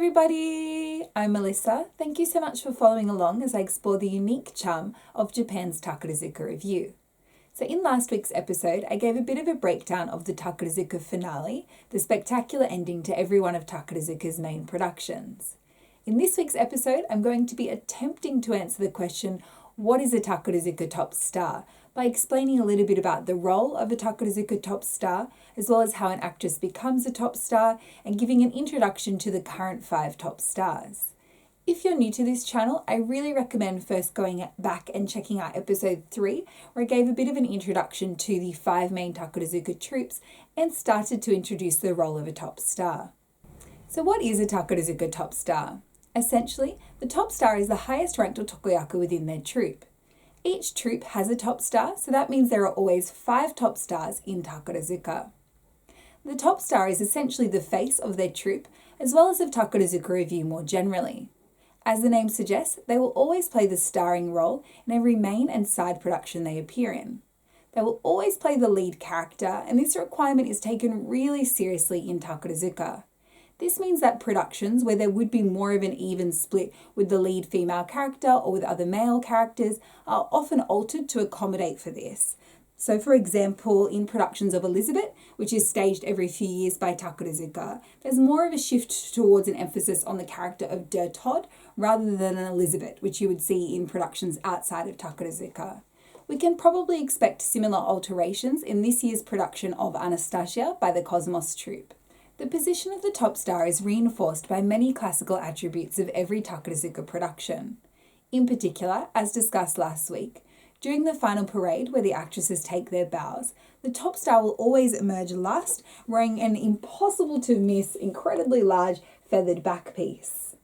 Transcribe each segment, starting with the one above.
everybody! I'm Melissa. Thank you so much for following along as I explore the unique charm of Japan's Takarazuka Revue. So in last week's episode, I gave a bit of a breakdown of the Takarazuka finale, the spectacular ending to every one of Takarazuka's main productions. In this week's episode, I'm going to be attempting to answer the question, what is a Takarazuka Top Star? By explaining a little bit about the role of a Takarazuka Top Star, as well as how an actress becomes a top star, and giving an introduction to the current 5 top stars. If you're new to this channel, I really recommend first going back and checking out episode 3, where I gave a bit of an introduction to the 5 main Takarazuka troupes and started to introduce the role of a top star. So what is a Takarazuka Top Star? Essentially, the top star is the highest ranked Otokoyaku within their troupe. Each troupe has a top star, so that means there are always 5 top stars in Takarazuka. The top star is essentially the face of their troupe, as well as of Takarazuka Revue more generally. As the name suggests, they will always play the starring role in every main and side production they appear in. They will always play the lead character, and this requirement is taken really seriously in Takarazuka. This means that productions where there would be more of an even split with the lead female character or with other male characters are often altered to accommodate for this. So for example, in productions of Elizabeth, which is staged every few years by Takarazuka, there's more of a shift towards an emphasis on the character of Der Todd rather than an Elizabeth, which you would see in productions outside of Takarazuka. We can probably expect similar alterations in this year's production of Anastasia by the Cosmos Troupe. The position of the top star is reinforced by many classical attributes of every Takarazuka production. In particular, as discussed last week, during the final parade where the actresses take their bows, the top star will always emerge last, wearing an impossible to miss, incredibly large feathered back piece.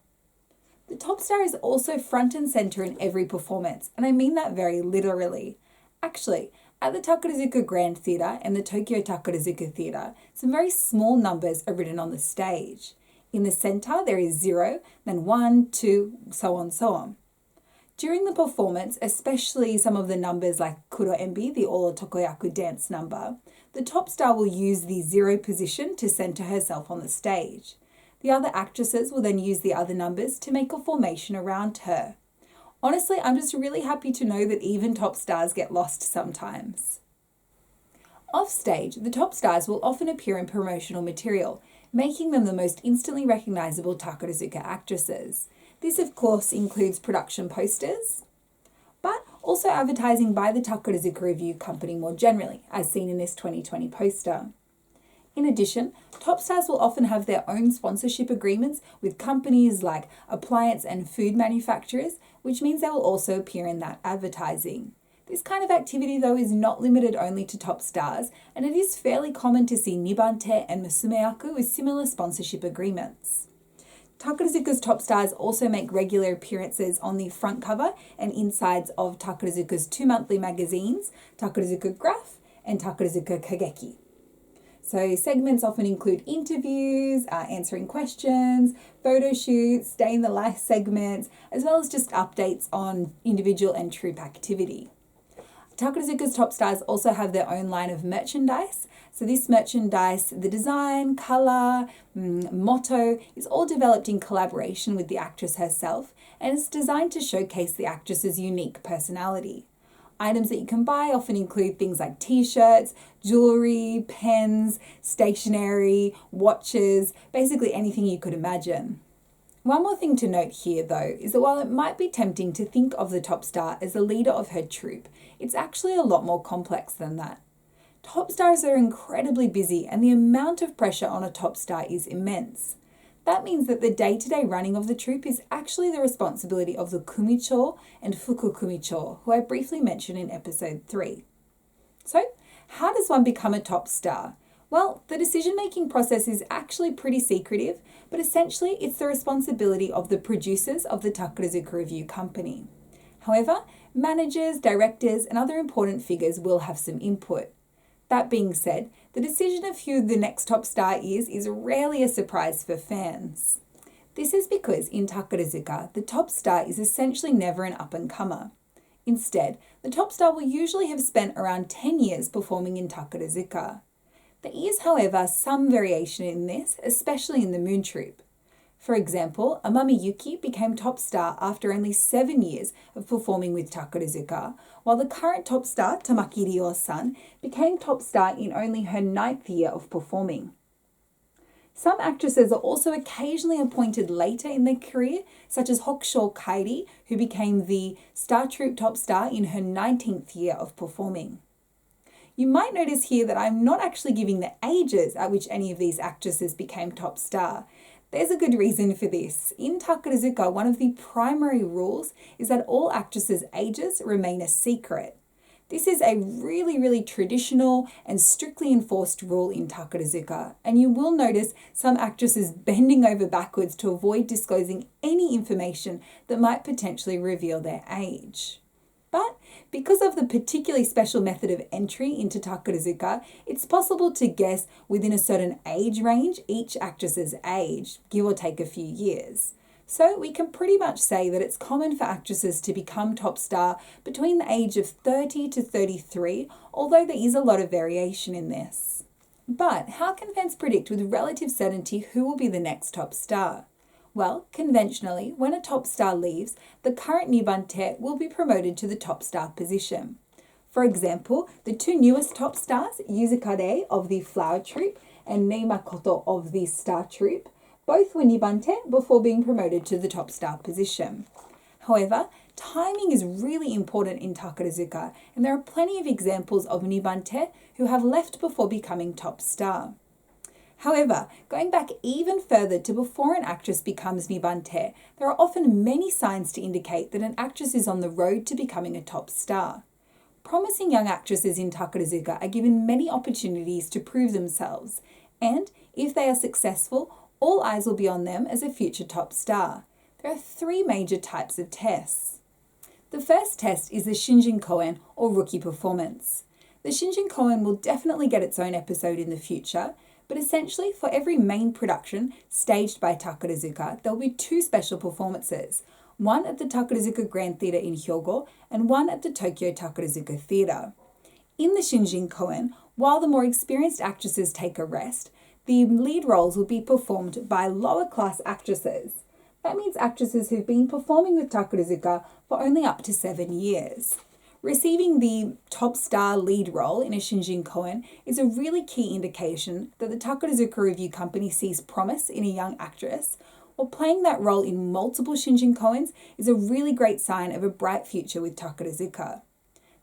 The top star is also front and center in every performance, and I mean that very literally. Actually, at the Takarazuka Grand Theatre and the Tokyo Takarazuka Theatre, some very small numbers are written on the stage. In the centre, there is 0, then 1, 2, so on. During the performance, especially some of the numbers like Kuro Enbi, the all Otokoyaku dance number, the top star will use the 0 position to centre herself on the stage. The other actresses will then use the other numbers to make a formation around her. Honestly, I'm just really happy to know that even top stars get lost sometimes. Off stage, the top stars will often appear in promotional material, making them the most instantly recognisable Takarazuka actresses. This of course includes production posters, but also advertising by the Takarazuka Revue company more generally, as seen in this 2020 poster. In addition, top stars will often have their own sponsorship agreements with companies like appliance and food manufacturers, which means they will also appear in that advertising. This kind of activity though is not limited only to top stars, and it is fairly common to see Nibante and Musumeyaku with similar sponsorship agreements. Takarazuka's top stars also make regular appearances on the front cover and insides of Takarazuka's 2 monthly magazines, Takarazuka Graph and Takarazuka Kageki. So segments often include interviews, answering questions, photo shoots, day in the life segments, as well as just updates on individual and troupe activity. Takarazuka's top stars also have their own line of merchandise. So this merchandise, the design, colour, motto, is all developed in collaboration with the actress herself, and it's designed to showcase the actress's unique personality. Items that you can buy often include things like t-shirts, jewellery, pens, stationery, watches, basically anything you could imagine. One more thing to note here though is that while it might be tempting to think of the top star as the leader of her troupe, it's actually a lot more complex than that. Top stars are incredibly busy and the amount of pressure on a top star is immense. That means that the day-to-day running of the troupe is actually the responsibility of the kumicho and fuku kumicho, who I briefly mentioned in episode 3. So, how does one become a top star? Well, the decision-making process is actually pretty secretive, but essentially it's the responsibility of the producers of the Takarazuka Revue company. However, managers, directors, and other important figures will have some input. That being said, the decision of who the next top star is rarely a surprise for fans. This is because in Takarazuka, the top star is essentially never an up-and-comer. Instead, the top star will usually have spent around 10 years performing in Takarazuka. There is, however, some variation in this, especially in the Moon Troupe. For example, Amami Yuki became top star after only 7 years of performing with Takarazuka, while the current top star, Tamaki Ryo-san, became top star in only her 9th year of performing. Some actresses are also occasionally appointed later in their career, such as Hokusho Kairi, who became the Star Troupe top star in her 19th year of performing. You might notice here that I'm not actually giving the ages at which any of these actresses became top star. There's a good reason for this. In Takarazuka, one of the primary rules is that all actresses' ages remain a secret. This is a really traditional and strictly enforced rule in Takarazuka, and you will notice some actresses bending over backwards to avoid disclosing any information that might potentially reveal their age. But because of the particularly special method of entry into Takarazuka, it's possible to guess within a certain age range each actress's age, give or take a few years. So we can pretty much say that it's common for actresses to become top star between the age of 30 to 33, although there is a lot of variation in this. But how can fans predict with relative certainty who will be the next top star? Well, conventionally, when a top star leaves, the current Nibante will be promoted to the top star position. For example, the two newest top stars, Yuzukade of the Flower Troupe and Nei Makoto of the Star Troupe, both were Nibante before being promoted to the top star position. However, timing is really important in Takarazuka, and there are plenty of examples of Nibante who have left before becoming top star. However, going back even further to before an actress becomes Nibante, there are often many signs to indicate that an actress is on the road to becoming a top star. Promising young actresses in Takarazuka are given many opportunities to prove themselves, and if they are successful, all eyes will be on them as a future top star. There are 3 major types of tests. The first test is the Shinjin Koen, or rookie performance. The Shinjin Koen will definitely get its own episode in the future, but essentially for every main production staged by Takarazuka, there will be 2 special performances, one at the Takarazuka Grand Theatre in Hyogo and one at the Tokyo Takarazuka Theatre. In the Shinjin Koen, while the more experienced actresses take a rest, the lead roles will be performed by lower class actresses. That means actresses who've been performing with Takarazuka for only up to 7 years. Receiving the top star lead role in a Shinjin Koen is a really key indication that the Takarazuka Revue company sees promise in a young actress, while playing that role in multiple Shinjin Koens is a really great sign of a bright future with Takarazuka.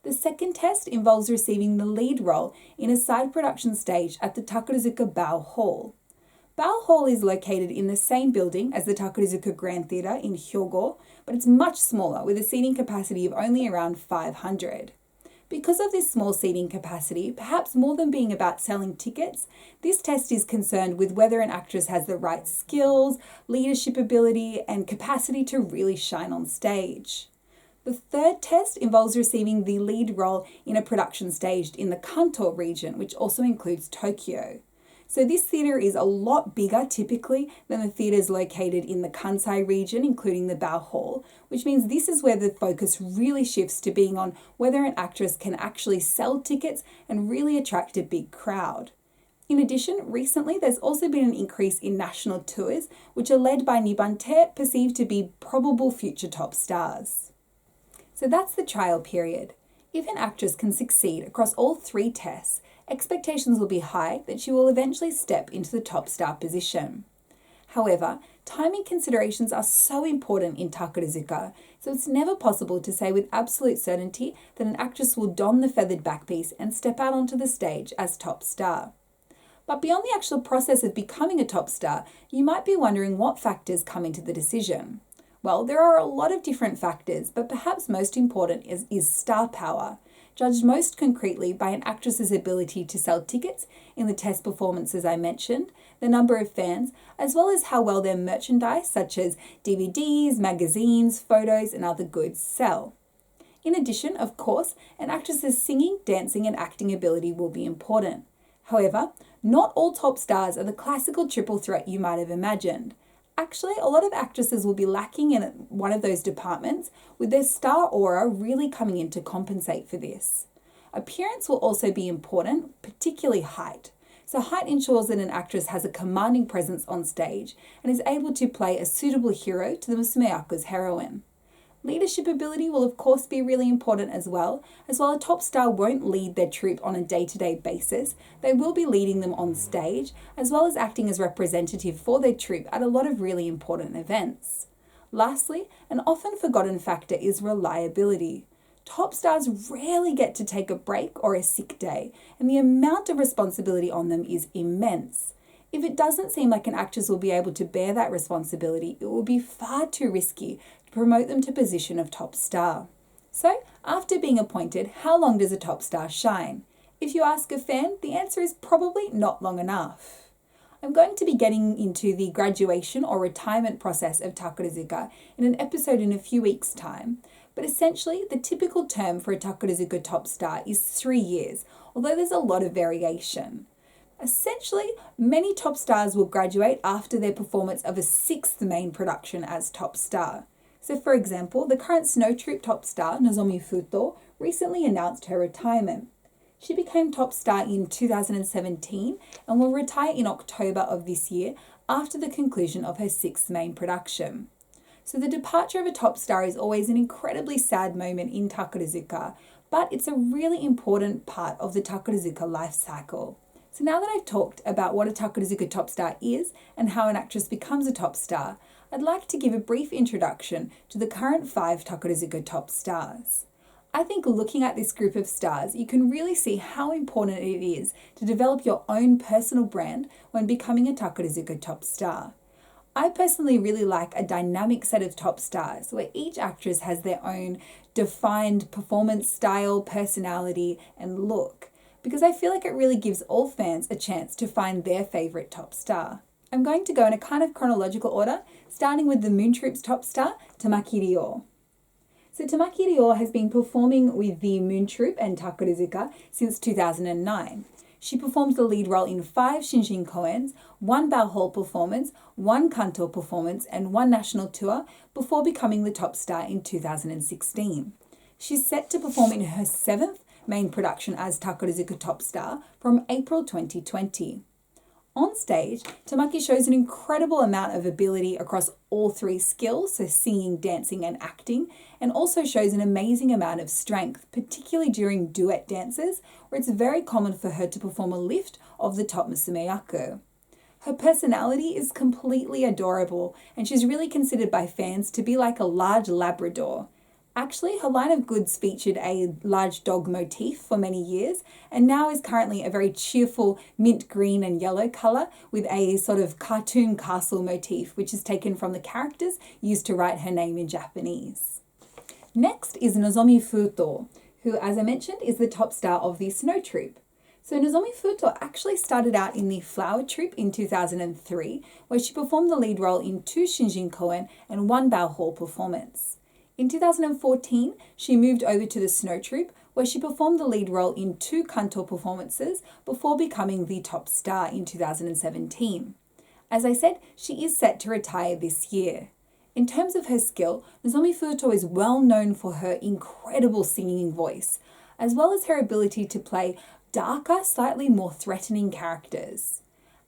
The second test involves receiving the lead role in a side production stage at the Takarazuka Bao Hall. Bao Hall is located in the same building as the Takarazuka Grand Theatre in Hyogo, but it's much smaller with a seating capacity of only around 500. Because of this small seating capacity, perhaps more than being about selling tickets, this test is concerned with whether an actress has the right skills, leadership ability, and capacity to really shine on stage. The third test involves receiving the lead role in a production staged in the Kanto region, which also includes Tokyo. So this theatre is a lot bigger typically than the theatres located in the Kansai region, including the Bao Hall, which means this is where the focus really shifts to being on whether an actress can actually sell tickets and really attract a big crowd. In addition, recently there's also been an increase in national tours, which are led by Nibante, perceived to be probable future top stars. So that's the trial period. If an actress can succeed across all 3 tests, expectations will be high that she will eventually step into the top star position. However, timing considerations are so important in Takarazuka, so it's never possible to say with absolute certainty that an actress will don the feathered backpiece and step out onto the stage as top star. But beyond the actual process of becoming a top star, you might be wondering what factors come into the decision. Well, there are a lot of different factors, but perhaps most important is star power, judged most concretely by an actress's ability to sell tickets in the test performances I mentioned, the number of fans, as well as how well their merchandise such as DVDs, magazines, photos, and other goods sell. In addition, of course, an actress's singing, dancing, and acting ability will be important. However, not all top stars are the classical triple threat you might have imagined. Actually, a lot of actresses will be lacking in one of those departments, with their star aura really coming in to compensate for this. Appearance will also be important, particularly height. So height ensures that an actress has a commanding presence on stage and is able to play a suitable hero to the musumeyaku's heroine. Leadership ability will of course be really important as well a top star won't lead their troupe on a day-to-day basis, they will be leading them on stage, as well as acting as representative for their troupe at a lot of really important events. Lastly, an often forgotten factor is reliability. Top stars rarely get to take a break or a sick day, and the amount of responsibility on them is immense. If it doesn't seem like an actress will be able to bear that responsibility, it will be far too risky to promote them to position of top star. So, after being appointed, how long does a top star shine? If you ask a fan, the answer is probably not long enough. I'm going to be getting into the graduation or retirement process of Takarazuka in an episode in a few weeks' time, but essentially the typical term for a Takarazuka top star is 3 years, although there's a lot of variation. Essentially, many top stars will graduate after their performance of a 6th main production as top star. So for example, the current Snow Troupe top star, Nozomi Futo, recently announced her retirement. She became top star in 2017 and will retire in October of this year after the conclusion of her 6th main production. So the departure of a top star is always an incredibly sad moment in Takarazuka, but it's a really important part of the Takarazuka life cycle. So now that I've talked about what a Takarazuka top star is and how an actress becomes a top star, I'd like to give a brief introduction to the current 5 Takarazuka top stars. I think looking at this group of stars, you can really see how important it is to develop your own personal brand when becoming a Takarazuka top star. I personally really like a dynamic set of top stars where each actress has their own defined performance style, personality, and look, because I feel like it really gives all fans a chance to find their favourite top star. I'm going to go in a kind of chronological order, starting with the Moon Troupe's top star, Tamaki Ryo. So Tamaki Ryo has been performing with the Moon Troupe and Takarazuka since 2009. She performed the lead role in 5 Shinjin koens, 1 Bao Hall performance, 1 Kanto performance, and 1 national tour before becoming the top star in 2016. She's set to perform in her 7th main production as Takarazuka top star from April 2020. On stage, Tamaki shows an incredible amount of ability across all 3 skills, so singing, dancing, and acting, and also shows an amazing amount of strength, particularly during duet dances, where it's very common for her to perform a lift of the top musumeyaku. Her personality is completely adorable, and she's really considered by fans to be like a large Labrador. Actually, her line of goods featured a large dog motif for many years and now is currently a very cheerful mint green and yellow colour with a sort of cartoon castle motif, which is taken from the characters used to write her name in Japanese. Next is Nozomi Futo, who, as I mentioned, is the top star of the Snow Troupe. So Nozomi Futo actually started out in the Flower Troupe in 2003, where she performed the lead role in 2 Shinjin koen and 1 Bao Hall performance. In 2014, she moved over to the Snow Troupe, where she performed the lead role in 2 Kanto performances before becoming the top star in 2017. As I said, she is set to retire this year. In terms of her skill, Nozomi Futo is well known for her incredible singing voice, as well as her ability to play darker, slightly more threatening characters.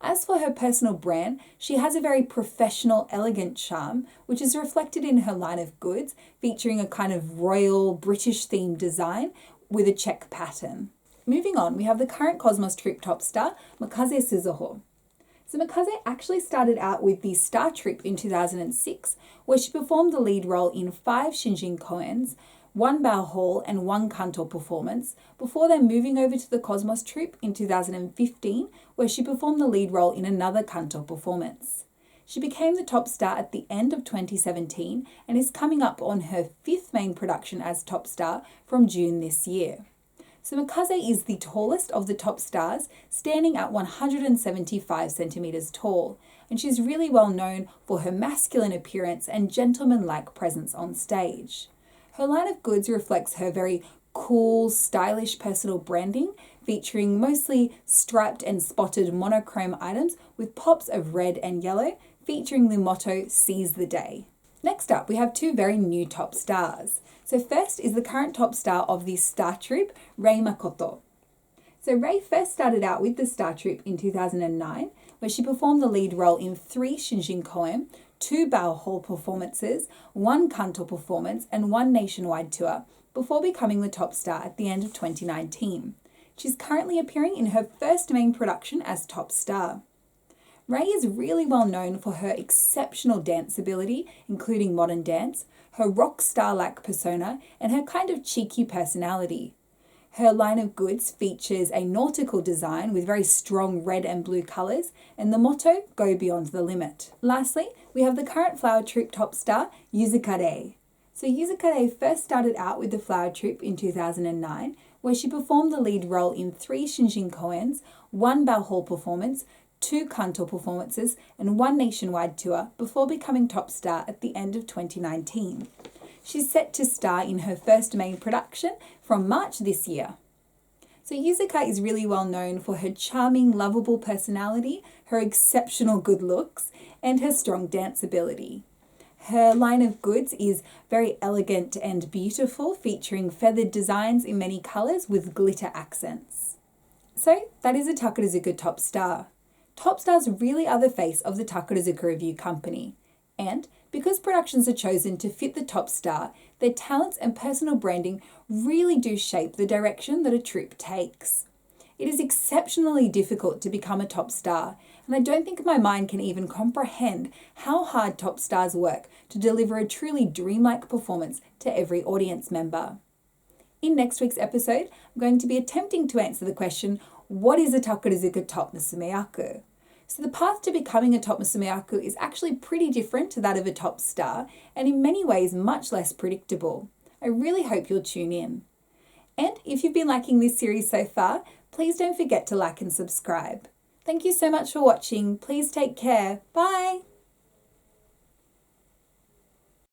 As for her personal brand, she has a very professional, elegant charm, which is reflected in her line of goods, featuring a kind of royal British-themed design with a check pattern. Moving on, we have the current Cosmos Troupe top star, Makaze Suzuho. So Makaze actually started out with the Star Troupe in 2006, where she performed the lead role in 5 Shinjin koens, 1 Bao Hall and 1 Kanto performance, before then moving over to the Cosmos Troupe in 2015, where she performed the lead role in another Kanto performance. She became the top star at the end of 2017 and is coming up on her 5th main production as top star from June this year. So Makaze is the tallest of the top stars, standing at 175 centimeters tall, and she's really well known for her masculine appearance and gentleman-like presence on stage. Her line of goods reflects her very cool, stylish personal branding, featuring mostly striped and spotted monochrome items with pops of red and yellow, featuring the motto, "Seize the Day." Next up, we have 2 very new top stars. So first is the current top star of the Star Troupe, Rei Makoto. So Rei first started out with the Star Troupe in 2009, where she performed the lead role in 3 Shinjin Koen, 2 Bao Hall performances, 1 Kanto performance, and 1 nationwide tour, before becoming the top star at the end of 2019. She's currently appearing in her first main production as Top Star. Rei is really well known for her exceptional dance ability, including modern dance, her rock star-like persona, and her kind of cheeky personality. Her line of goods features a nautical design with very strong red and blue colours, and the motto, "Go Beyond the Limit." Lastly, we have the current Flower Troupe top star, Yuzuka Rei. So Yuzuka Rei first started out with the Flower Troupe in 2009, where she performed the lead role in 3 Shinjin Koens, 1 Bao Hall performance, 2 Kanto performances, and 1 nationwide tour, before becoming top star at the end of 2019. She's set to star in her first main production from March this year. So Yuzuka is really well known for her charming, lovable personality, her exceptional good looks, and her strong dance ability. Her line of goods is very elegant and beautiful, featuring feathered designs in many colours with glitter accents. So that is a Takarazuka top star. Top stars really are the face of the Takarazuka Revue company. And because productions are chosen to fit the top star, their talents and personal branding really do shape the direction that a troupe takes. It is exceptionally difficult to become a top star, and I don't think my mind can even comprehend how hard top stars work to deliver a truly dreamlike performance to every audience member. In next week's episode, I'm going to be attempting to answer the question, what is a Takarazuka Top Musumeyaku? So the path to becoming a top musumeyaku is actually pretty different to that of a top star, and in many ways much less predictable. I really hope you'll tune in. And if you've been liking this series so far, please don't forget to like and subscribe. Thank you so much for watching. Please take care. Bye!